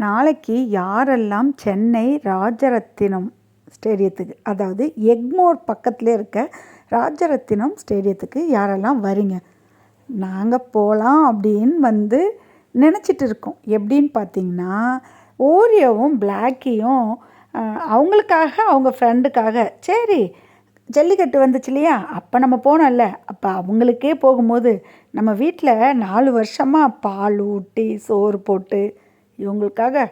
நாளைக்கு யாரெல்லாம் சென்னை ராஜரத்தினம் ஸ்டேடியத்துக்கு, அதாவது எக்மோர் பக்கத்தில் இருக்க ராஜரத்தினம் ஸ்டேடியத்துக்கு யாரெல்லாம் வரீங்க? நாங்கள் போகலாம் அப்படின்னு நினச்சிட்டு இருக்கோம். எப்படின்னு பார்த்தீங்கன்னா, ஓரியோவும் பிளாக்கியும் அவங்களுக்காக, அவங்க ஃப்ரெண்டுக்காக, சரி ஜல்லிக்கட்டு வந்துச்சு இல்லையா, அப்போ நம்ம போனோம்ல, அப்போ அவங்களுக்கே போகும்போது நம்ம வீட்டில் 4 வருஷமாக பால் ஊட்டி சோறு போட்டு இவங்களுக்காக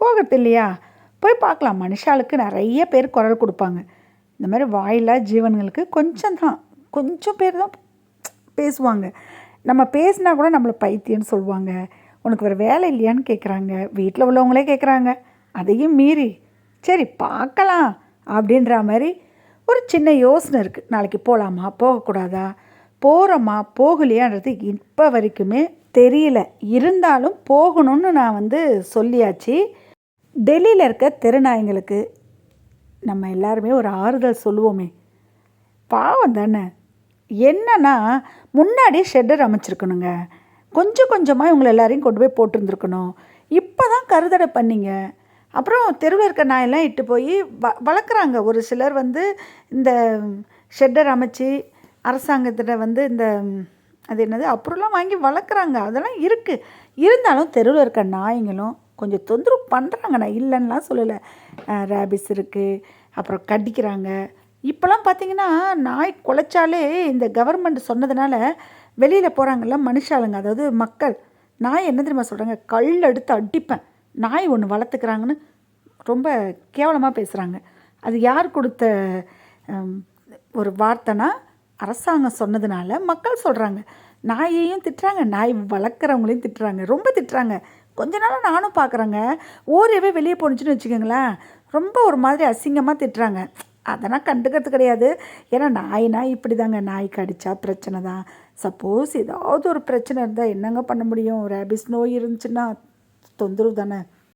போகிறது இல்லையா, போய் பார்க்கலாம். மனுஷாளுக்கு நிறைய பேர் குரல் கொடுப்பாங்க. இந்த மாதிரி வாயில்லா ஜீவன்களுக்கு கொஞ்சம் பேர் தான் பேசுவாங்க. நம்ம பேசினா கூட நம்மளை பைத்தியம்னு சொல்லுவாங்க. உனக்கு வேறு வேலை இல்லையான்னு கேட்குறாங்க, வீட்டில் உள்ளவங்களே கேட்குறாங்க. அதையும் மீறி சரி பார்க்கலாம் அப்படின்ற மாதிரி ஒரு சின்ன யோசனை இருக்குது. நாளைக்கு போகலாமா போகக்கூடாதா, போகிறோமா போகலையான்றது இப்போ வரைக்குமே தெரியல. இருந்தாலும் போகணும்னு நான் சொல்லியாச்சு. டெல்லியில் இருக்க தெருநாய்ங்களுக்கு நம்ம எல்லாருமே ஒரு ஆறுதல் சொல்லுவோமே, பாவம் தானே. என்னன்னா, முன்னாடியே ஷெட்டர் அமைச்சிருக்கணுங்க. கொஞ்சம் கொஞ்சமாக இவங்களை எல்லாரையும் கொண்டு போய் போட்டிருந்துருக்கணும். இப்போ தான் கருதடை பண்ணிங்க. அப்புறம் தெருவில் இருக்க நாயெல்லாம் இட்டு போய் வளர்க்குறாங்க. ஒரு சிலர் இந்த ஷெட்டர் அமைச்சு அரசாங்கத்திட்ட இந்த அது என்னது அப்புறம்லாம் வாங்கி வளர்க்குறாங்க. அதெல்லாம் இருக்குது. இருந்தாலும் தெருவில் இருக்க நாய்ங்களும் கொஞ்சம் தொந்தரவு பண்ணுறாங்க. நான் இல்லைன்னெலாம் சொல்லலை. ரேபிஸ் இருக்குது, அப்புறம் கடிக்கிறாங்க. இப்போலாம் பார்த்திங்கன்னா நாய் குலைச்சாலே இந்த கவர்மெண்ட் சொன்னதுனால வெளியில் போகிறாங்கல்ல மனுஷாளுங்க, அதாவது மக்கள், நாய் என்ன தெரியுமா சொல்கிறாங்க, கல் எடுத்து அடிப்பேன், நாய் ஒன்று வளர்த்துக்கிறாங்கன்னு ரொம்ப கேவலமாக பேசுகிறாங்க. அது யார் கொடுத்த ஒரு வார்த்தைனா, அரசாங்கம் சொன்னதுனால மக்கள் சொல்கிறாங்க. நாயையும் திட்டுறாங்க, நாய் வளர்க்குறவங்களையும் திட்டுறாங்க, ரொம்ப திட்டுறாங்க. கொஞ்ச நாளாக நானும் பார்க்குறேங்க. ஓரியவே வெளியே போணுச்சுன்னு வச்சுக்கோங்களேன், ரொம்ப ஒரு மாதிரி அசிங்கமாக திட்டுறாங்க. அதெல்லாம் கண்டுக்கிறது கிடையாது. ஏன்னா நாய்னா இப்படி தாங்க, நாய் கடித்தா பிரச்சனை தான். சப்போஸ் ஏதாவது ஒரு பிரச்சனை இருந்தால் என்னங்க பண்ண முடியும்? ரேபிஸ் நோய் இருந்துச்சுன்னா தொந்தரவு தானே.